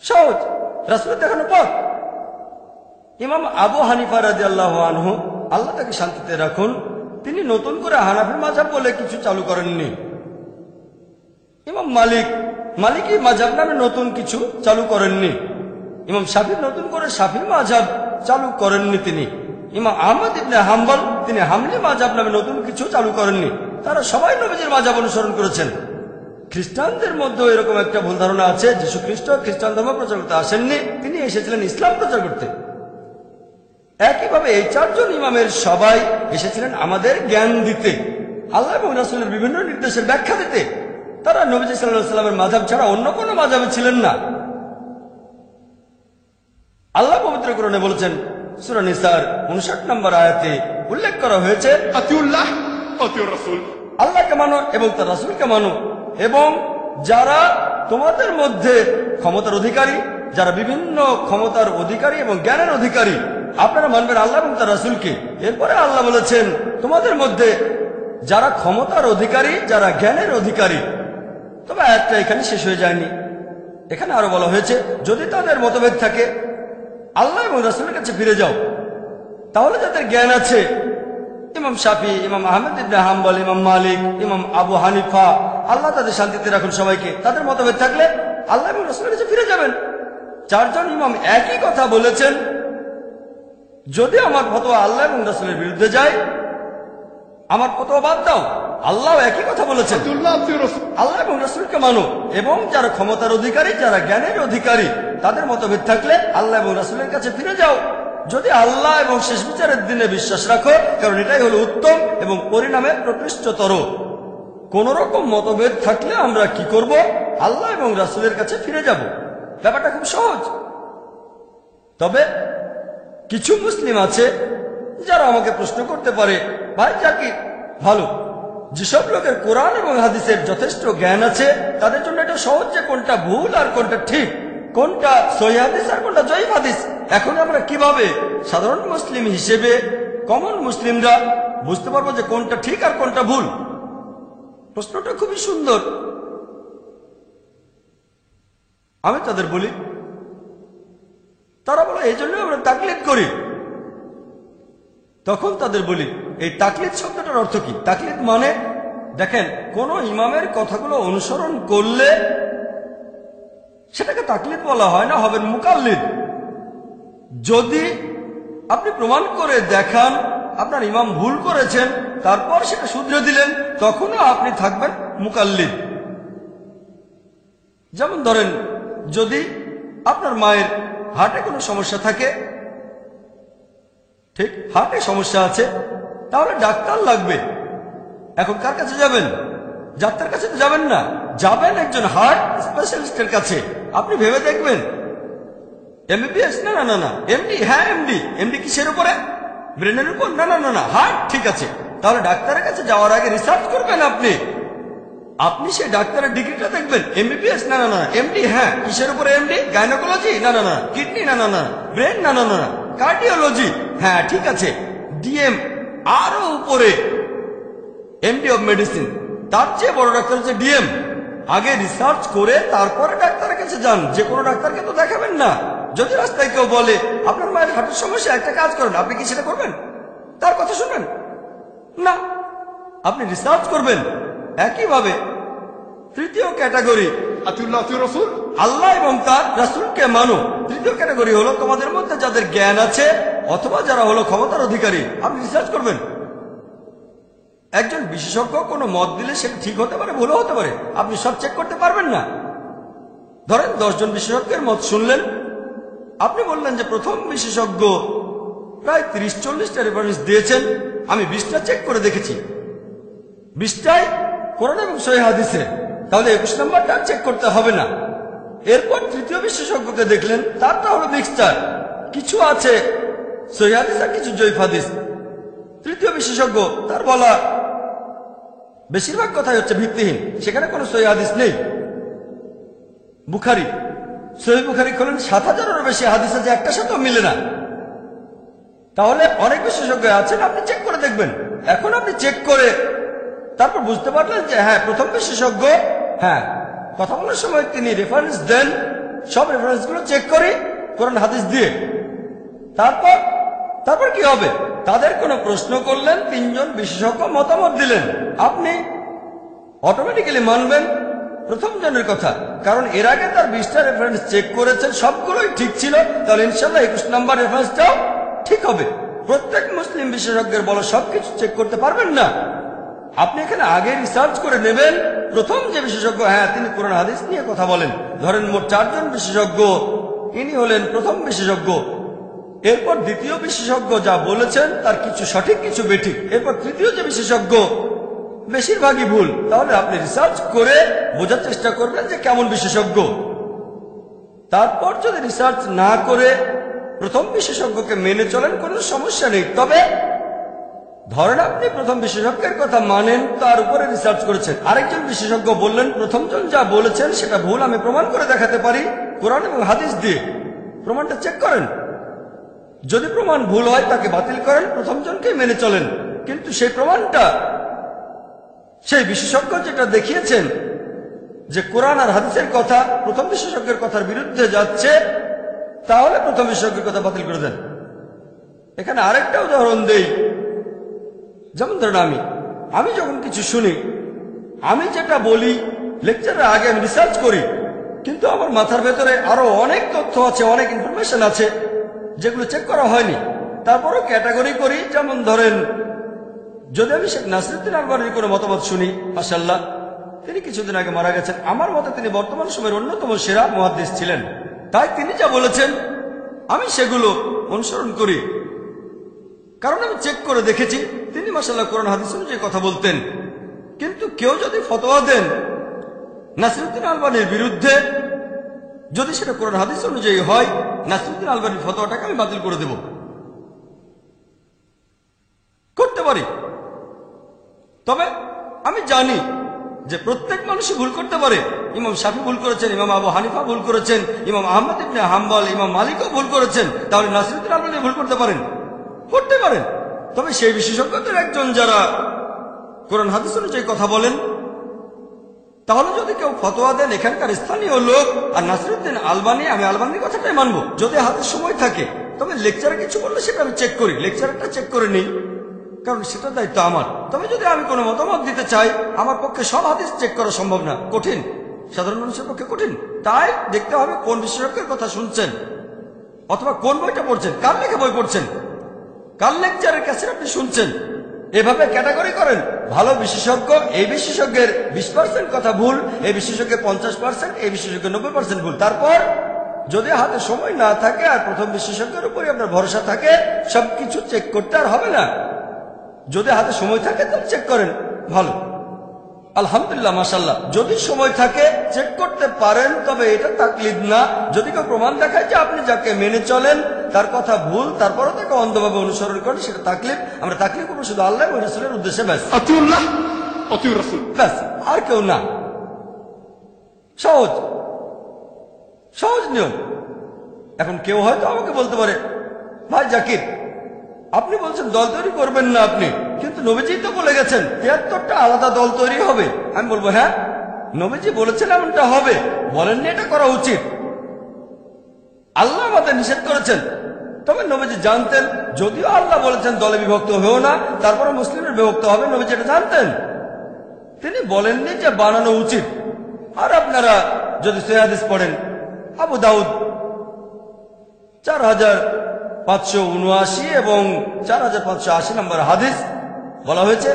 সহজ, রাসূলের দেখানো পথ। ইমাম আবু হানিফা রাদিয়াল্লাহু আনহু, আল্লাহ তাকে শান্তিতে রাখুন, তিনি নতুন করে হানাফি মাযহাব বলে কিছু চালু করেননি। ইমাম মালিকি মাযহাব নামে নতুন কিছু চালু করেননি। ইমাম শাফি নতুন করে শাফি মাযহাব চালু করেননি তিনি। ইমাম আহমদ ইবনে হাম্বল, তিনি হাম্বলি মাযহাব নামে নতুন কিছু চালু করেননি। তারা সবাই নবীজির মাযহাব অনুসরণ করেছেন। খ্রিস্টানদের মধ্যে এরকম একটা ভুল ধারণা আছে, যীশু খ্রিস্ট খ্রিস্টান ধর্ম প্রচার করতে আসেননি, তিনি এসেছিলেন ইসলাম প্রচার করতে। একইভাবে এই চারজন ইমামের সবাই এসেছিলেন আমাদের জ্ঞান দিতে, আল্লাহ এবং রাসূলের বিভিন্ন নির্দেশের ব্যাখ্যা দিতে। তারা নবীজি সাল্লাল্লাহু আলাইহি ওয়াসাল্লামের মাযহাব ছাড়া অন্য কোনো মাযহাবে ছিলেন না। আল্লাহ পবিত্র কোরআনে বলেছেন, সূরা নিসার 59 নম্বর আয়াতে উল্লেখ করা হয়েছে, আতিউল্লাহ ওয়া আতিউর রাসূল, আল্লাহকে মানো এবং তার রাসূলকে মানো। এবং যারা তোমাদের মধ্যে ক্ষমতার অধিকারী, যারা বিভিন্ন ক্ষমতার অধিকারী এবং জ্ঞানের অধিকারী, আপনারা মানবেন আল্লাহ এবং তার রাসূলকে। এরপরে আল্লাহ বলেছেন, তোমাদের মধ্যে যারা ক্ষমতার অধিকারী, যারা জ্ঞানের অধিকারী। তবে আয়াতটা এখানে শেষ হয়ে যায়নি, এখানে আরো বলা হয়েছে, যদি তাদের মতভেদ থাকে আল্লাহ এবং রাসূলের কাছে ফিরে যাও। তাহলে যাদের জ্ঞান আছে, ইমাম শাফি, ইমাম আহমদ ইবনে হাম্বল, ইমাম মালিক, ইমাম আবু হানিফা, আল্লাহ তাদের শান্তিতে রাখুন সবাইকে, তাদের মতভেদ থাকলে আল্লাহ এবং রাসূলের কাছে ফিরে যাবেন। চারজন ইমাম একই কথা বলেছেন, যদি আমার ফতোয়া আল্লাহ এবং রাসূলের বিরুদ্ধে যায়, আমার ফতোয়া বাদ দাও। আল্লাহ একই কথা বলেছেন, আল্লাহ এবং রাসূলকে মানো। এবং যারা ক্ষমতার অধিকারী, যারা জ্ঞানের অধিকারী, তাদের মতভেদ থাকলে আল্লাহ এবং রাসূলের কাছে ফিরে যাও। যদি আল্লাহ এবং শেষ বিচারের দিনে বিশ্বাস রাখো, কারণ এটাই হলো উত্তম এবং পরিণামে প্রকৃষ্টতর। কোন রকম মতভেদ থাকলে আমরা কি করব? আল্লাহ এবং রাসূলের কাছে ফিরে যাব। ব্যাপারটা খুব সহজ। তবে কিছু মুসলিম আছে যারা আমাকে প্রশ্ন করতে পারে, ভাই জাকির, ভালো, যেসব লোকের কোরআন এবং হাদিসের যথেষ্ট জ্ঞান আছে, তাদের জন্য এটা সহজ যে কোনটা ভুল আর কোনটা ঠিক, কোনটা সহিহ হাদিস আর কোনটা জয়ীফ হাদিস। এখন আমরা কিভাবে সাধারণ মুসলিম হিসেবে, কমন মুসলিমরা বুঝতে পারবো যে কোনটা ঠিক আর কোনটা ভুল? প্রশ্নটা খুবই সুন্দর। আমি তাদের বলি, তারা বলে এই জন্য আমরা তাকলিদ করি। তখন তাদের বলি, এই তাকলিদ শব্দটার অর্থ কি? তাকলিদ মানে, দেখেন, কোন ইমামের কথাগুলো অনুসরণ করলে সেটাকে তাকলিদ বলা হয় না, হবেন মুকাল্লিদ। যদি আপনি প্রমাণ করে দেখান আপনার ইমাম ভুল করেছেন, তারপর সেটা শুধরে দিলেন, তখনও আপনি থাকবেন মুকাল্লিদ। যেমন ধরেন, যদি আপনার মায়ের হার্টে কোনো সমস্যা থাকে, ঠিক হার্টে সমস্যা আছে, তাহলে ডাক্তার লাগবে। এখন কার কাছে যাবেন? ডাক্তার কাছে তো যাবেন না, যাবেন একজন হার্ট স্পেশালিস্টের কাছে। আপনি ভেবে দেখবেন, এমবিবিএস? না না না না। এমডি? হ্যাঁ এমডি। এমডি কিসের উপরে? ব্রেনের উপর? না না না না, হার্ট। ঠিক আছে, তাহলে ডাক্তারের কাছে যাওয়ার আগে রিসার্চ করবেন আপনি সেই ডাক্তারের ডিগ্রিটা দেখবেন। এমবিবিএস? না না না। এমডি? হ্যাঁ। কিসের উপরে এমডি? গাইনোকোলজি? না না না। কিডনি? না না না। ব্রেন? না না না। কার্ডিওলজি? হ্যাঁ ঠিক আছে। ডিএম? আরো উপরে এমডি অব মেডিসিন, তার চেয়ে বড় ডাক্তার হচ্ছে ডিএম। আগে রিসার্চ করে তারপরে ডাক্তারের কাছে যান। যে কোনো ডাক্তারকে তো দেখাবেন না। যদি রাস্তায় কেউ বলে আপনার মায়ের হার্টের সমস্যা, একটা কাজ করেন, আপনি কি সেটা করবেন? তার কথা শুনবেন না, আপনি রিসার্চ করবেন। একইভাবে তৃতীয় ক্যাটাগরি, আল্লাহ এবং তার রাসূলকে মানো। তৃতীয় ক্যাটাগরি হলো তোমাদের মধ্যে যাদের জ্ঞান আছে অথবা যারা হলো ক্ষমতার অধিকারী। আপনি রিসার্চ করবেন। একজন বিশেষজ্ঞ কোনো মত দিলে সেটা ঠিক হতে পারে, ভুলও হতে পারে, আপনি সব চেক করতে পারবেন না। ধরেন 10 জন বিশেষজ্ঞের মত শুনলেন, আপনি বললেন যে প্রথম বিশেষজ্ঞ প্রায় 30-40টা রেফারেন্স দিয়েছেন, আমি 20টা চেক করে দেখেছি, 20টাই কোরআন এবং সহিহ হাদিসে, তাহলে 21 নম্বরটা চেক করতে হবে না। এরপর তৃতীয় বিশেষজ্ঞকে দেখলেন, তারটা হলো মিক্সচার, কিছু আছে সহিহ হাদিস আর কিছু জয়ীফ হাদিস। তৃতীয় বিশেষজ্ঞ, তার বলা বেশিরভাগ কথাই হচ্ছে ভিত্তিহীন, সেখানে কোনো সহিহ হাদিস নেই। বুখারী, সহিহ বুখারী খোলেন, 7000-এরও বেশি হাদিস আছে, একটা সাথেও মিলে না। তাহলে অনেক বিশেষজ্ঞ আছেন, আপনি চেক করে দেখবেন। এখন আপনি চেক করে তারপর বুঝতে পারলেন যে হ্যাঁ, প্রথম বিশেষজ্ঞ, হ্যাঁ, কথা বলার সময় তিনি রেফারেন্স দেন, সব রেফারেন্স গুলো চেক করি কোরআন হাদিস দিয়ে। তারপর কি হবে? তাদের কোনো প্রশ্ন করলেন, তিনজন বিশেষজ্ঞ মতামত দিলেন, আপনি অটোমেটিক্যালি মানবেন প্রথম জনের কথা, কারণ এর আগে তার 20টা রেফারেন্স চেক করেছেন, সবগুলোই ঠিক ছিল। তাহলে ইনশাল্লাহ 21 নম্বর রেফারেন্সটাও ঠিক হবে। প্রত্যেক মুসলিম বিশেষজ্ঞের বলা সবকিছু চেক করতে পারবেন না। আপনি এখানে আগে রিসার্চ করে নেবেন প্রথম যে বিশেষজ্ঞ, হ্যাঁ তিনি কোরআন হাদিস নিয়ে কথা বলেন। ধরেন মোট 4 জন বিশেষজ্ঞ, ইনি হলেন প্রথম বিশেষজ্ঞ। এরপর দ্বিতীয় বিশেষজ্ঞ যা বলেছেন তার কিছু সঠিক কিছু বেঠিক। এরপর তৃতীয় যে বিশেষজ্ঞ, বেশিরভাগই ভুল। তাহলে আপনি রিসার্চ করে বোঝার চেষ্টা করবেন যে কেমন বিশেষজ্ঞ। তারপর যদি রিসার্চ না করে প্রথম বিশেষজ্ঞকে মেনে চলেন, কোনো সমস্যা নেই। তবে ধরেন আপনি প্রথম বিশেষজ্ঞের কথা মানেন, তার উপরে রিসার্চ করেছেন, আরেকজন বিশেষজ্ঞ বললেন প্রথমজন যা বলেছেন সেটা ভুল, আমি প্রমাণ করে দেখাতে পারি কোরআন এবং হাদিস দিয়ে। প্রমাণটা চেক করেন, যদি প্রমাণ ভুল হয় তাকে বাতিল করেন, প্রথমজনকে মেনে চলেন। কিন্তু সেই প্রমাণটা সেই বিশেষজ্ঞ যেটা দেখিয়েছেন যে কোরআন আর হাদিসের কথা প্রথম বিশেষজ্ঞের কথার বিরুদ্ধে যাচ্ছে, তাহলে প্রথম বিশেষজ্ঞের কথা বাতিল করে দেন। এখানে আরেকটা উদাহরণ দেই। যেমন ধরেন আমি যখন কিছু শুনি, আমি যেটা বলি লেকচারের আগে আমি রিসার্চ করি, কিন্তু আমার মাথার ভেতরে আরো অনেক তথ্য আছে, অনেক ইনফরমেশন আছে যেগুলো চেক করা হয়নি। তারপরও ক্যাটাগরি করি। যেমন ধরেন যদি আমি শেখ নাসিরুদ্দিন আলবানীর কোনো মতামত শুনি, মাশাআল্লাহ তিনি কিছুদিন আগে মারা গেছেন, আমার মতে তিনি বর্তমান সময়ের অন্যতম সেরা মুহাদ্দিস ছিলেন। তাই তিনি যা বলেছেন আমি সেগুলো অনুসরণ করি, কারণ আমি চেক করে দেখেছি তিনি মাশাআল্লাহ কোরআন হাদিস অনুযায়ী কথা বলতেন। কিন্তু কেউ যদি ফতোয়া দেন নাসিরুদ্দিন আলবানীর বিরুদ্ধে, যদি সেটা কোরআন হাদিস অনুযায়ী হয়, নাসিরুদ্দিন আলবানীর ফতোয়াটাকে আমি বাতিল করে দেব, করতে পারি। তবে আমি জানি যে প্রত্যেক মানুষই ভুল করতে পারে। ইমাম শাফি ভুল করেছেন, ইমাম আবু হানিফা ভুল করেছেন, ইমাম আহমদ ইবনে হাম্বল, ইমাম মালিকও ভুল করেছেন। তাহলে নাসিরুদ্দিন আলবানী ভুল করতে পারেন? তবে সেই বিশেষজ্ঞদের একজন যারা কোরআন হাদিস অনুযায়ী কথা বলেন, তাহলে যদি কেউ ফতোয়া দেন এখানকার স্থানীয় লোক আর নাসিরুদ্দিন আলবানী, আমি আলবানীর কথাটাই মানবো যদি হাতে সময় থাকে। তবে লেকচারে কিছু বললে সেটা আমি চেক করি, লেকচারটা চেক করে নিই, কারণ সেটা দায়িত্ব আমার। তবে যদি আমি কোনো মতামত দিতে চাই, আমার পক্ষে সব হাদিস চেক করা সম্ভব না, কঠিন, সাধারণ মানুষের পক্ষে কঠিন। তাই দেখতে হবে কোন বিশেষজ্ঞের কথা শুনছেন, অথবা কোন বইটা পড়ছেন, কার লেখা বই পড়ছেন, কার লেকচারের কাছে আপনি শুনছেন। এভাবে ক্যাটাগরি করেন। ভালো বিশেষজ্ঞ, এই বিশেষজ্ঞের 20% কথা ভুল, এই বিশেষজ্ঞের 50%, এই বিশেষজ্ঞের 90% ভুল। তারপর যদি হাতে সময় না থাকে আর প্রথম বিশেষজ্ঞের উপরে আপনার ভরসা থাকে, সবকিছু চেক করতে আর হবে না। যদি হাতে সময় থাকে তাহলে চেক করেন, ভালো, আলহামদুলিল্লাহ, মাশাআল্লাহ। যদি সময় থাকে চেক করতে পারেন, তবে এটা তাকলিদ না। যদি কেউ প্রমাণ দেখায় যে আপনি যাকে মেনে চলেন তার কথা ভুল, তারপরও তাকে অন্ধভাবে অনুসরণ করেন, সেটা তাকলিদ। আমরা তাকলিদ করবো শুধু আল্লাহ এবং রাসূলের উদ্দেশ্যে, ব্যাস, ব্যাস, আর কেউ না। সহজ সহজ নিয়ম। এখন কেউ হয়তো আমাকে বলতে পারে, ভাই জাকির আপনি বলছেন দল তৈরি করবেন না আপনি, কিন্তু নবীজি তো বলে গেছেন 73টা আলাদা দল তৈরি হবে। আমি বলবো হ্যাঁ, নবীজি বলেছেন এমনটা হবে, বলেননি এটা করা উচিত। আল্লাহ আমাদের নিষেধ করেছেন, তবে নবীজি জানতেন, যদিও আল্লাহ বলেছেন দলে বিভক্ত হয়েও না, তারপরে মুসলিমের বিভক্ত হবে, নবীজি এটা জানতেন। তিনি বলেননি যে বানানো উচিত। আর আপনারা যদি সহিহ হাদিস পড়েন, আবু দাউদ 4579 এবং 4580 নম্বর হাদিস বলা হয়েছে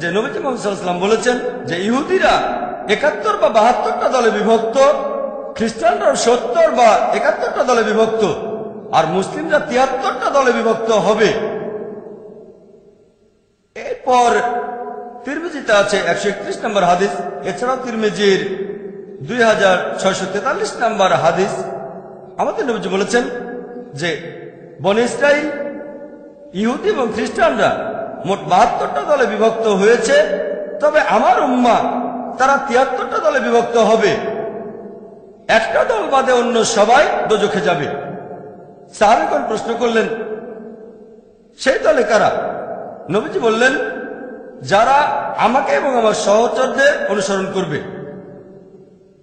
যে নবী মুহাম্মদ সাল্লাল্লাহু আলাইহি ওয়াসাল্লাম বলেছেন যে ইহুদিরা 71 বা 72টা দলে বিভক্ত, খ্রিস্টানরা 70 বা 71টা দলে বিভক্ত, আর মুসলিমরা 73টা দলে বিভক্ত হবে। এরপর তিরমিজিতে আছে 131 নম্বর হাদিস, এছাড়াও তিরমিজির 2643 নম্বর হাদিস। আমাদের নবীজি বলেছেন যে বনী ইসরাইল, ইহুদি এবং খ্রিস্টানরা মোট 72টা দলে বিভক্ত হয়েছে, তবে আমার উম্মাহ তারা 73টা দলে বিভক্ত হবে। একটা দল বাদে অন্য সবাই দোজখে যাবে। সাহাবীগণ প্রশ্ন করলেন, সেই দলে কারা? নবীজি বললেন, যারা আমাকে এবং আমার সহচরদের অনুসরণ করবে।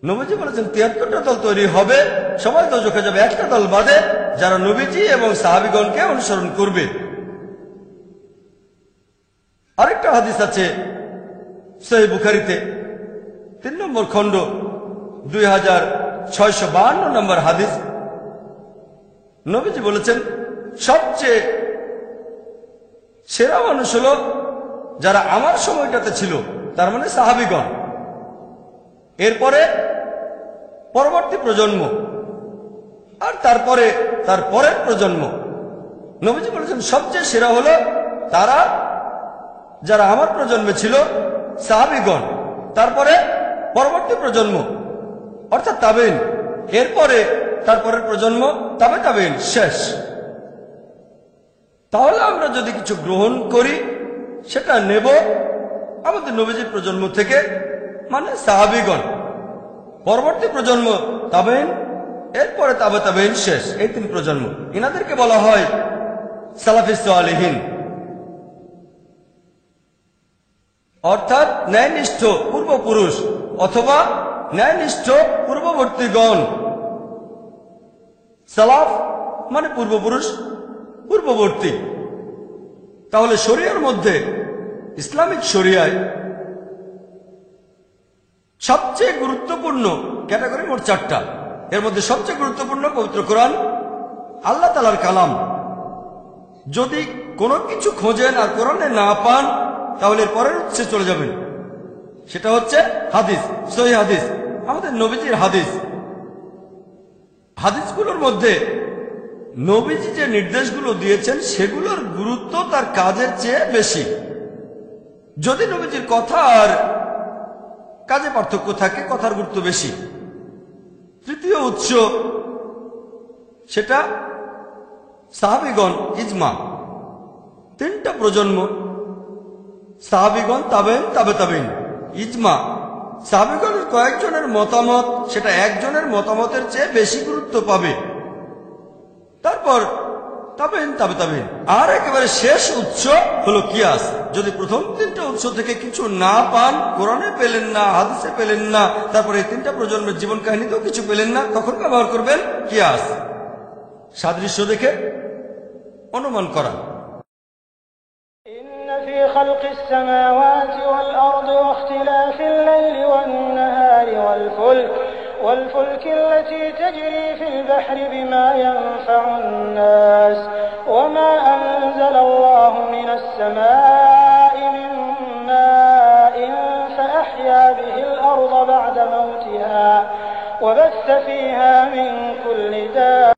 নবীজি বলেছেন 73টা দল তৈরি হবে, সবাই দোজখে যাবে একটা দল বাদে, যারা নবীজি এবং সাহাবীগণকে অনুসরণ করবে। আরেকটা হাদিস আছে সহিহ বুখারীতে 3 নম্বর খণ্ড 2652 নম্বর হাদিস। নবীজি বলেছেন, সবচেয়ে সেরা মানুষ হলো যারা আমার সময়টাতে ছিল, তার মানে সাহাবীগণ। এরপরে পরবর্তী প্রজন্ম, আর তারপরে তার পরের প্রজন্ম। নবীজি বলেছেন সবচেয়ে সেরা হলো তারা যারা আমার প্রজন্মে ছিল, সাহাবীগণ, তারপরে পরবর্তী প্রজন্ম অর্থাৎ তাবেইন, এরপরে তারপরের প্রজন্ম, তাবে তাবেইন, শেষ। তাহলে আমরা যদি কিছু গ্রহণ করি সেটা নেব আমাদের নবীজির প্রজন্ম থেকে, মানে সাহাবীগণ, পরবর্তী প্রজন্ম তাবেইন, এরপরে তাবে তাবেইন, শেষ। এই 3 প্রজন্ম, এনাদেরকে বলা হয় সালাফিস সালেহিন, অর্থাৎ ন্যায়নিষ্ঠ পূর্বপুরুষ অথবা ন্যায়নিষ্ঠ পূর্ববর্তীগণ। সালাফ মানে পূর্বপুরুষ, পূর্ববর্তী। তাহলে শরিয়ার মধ্যে, ইসলামিক শরিয়ায় সবচেয়ে গুরুত্বপূর্ণ ক্যাটাগরি মোট 4টা। এর মধ্যে সবচেয়ে গুরুত্বপূর্ণ পবিত্র কোরআন, আল্লাহ তাআলার কালাম। যদি কোনো কিছু খোঁজেন আর কোরআনে না পান, তাহলে পরের উৎসে চলে যাবেন, সেটা হচ্ছে হাদিস, সহিহ হাদিস, আমাদের নবীজির হাদিস। হাদিসগুলোর মধ্যে নবীজি যে নির্দেশগুলো দিয়েছেন সেগুলোর গুরুত্ব তার কাজের চেয়ে বেশি। যদি নবীজির কথা আর কাজে পার্থক্য থাকে, কথার গুরুত্ব বেশি। তৃতীয় উৎস সেটা সাহাবীগণ, ইজমা। 3টা প্রজন্ম, সাহাবীগণ, তাবেইন, তাবে তাবেইন, ইজমা। সাহাবীগণের কয়েকজনের মতামত সেটা একজনের মতামতের চেয়ে বেশি গুরুত্ব পাবে। তারপর তাবেইন, তাবে তাবেইন। আর একেবারে শেষ উৎস হলো কিয়াস। যদি প্রথম 3টা উৎস থেকে কিছু না পান, কোরআনে পেলেন না, হাদিসে পেলেন না, তারপরে এই 3টা প্রজন্মের জীবন কাহিনীতেও কিছু পেলেন না, তখন ব্যবহার করবেন কিয়াস, সাদৃশ্য দেখে অনুমান করা। إن في خلق السماوات والأرض واختلاف الليل والنهار والفلك التي تجري في البحر بما ينفع الناس وما أنزل الله من السماء من ماء فأحيا به الأرض بعد موتها وبث فيها من كل دابة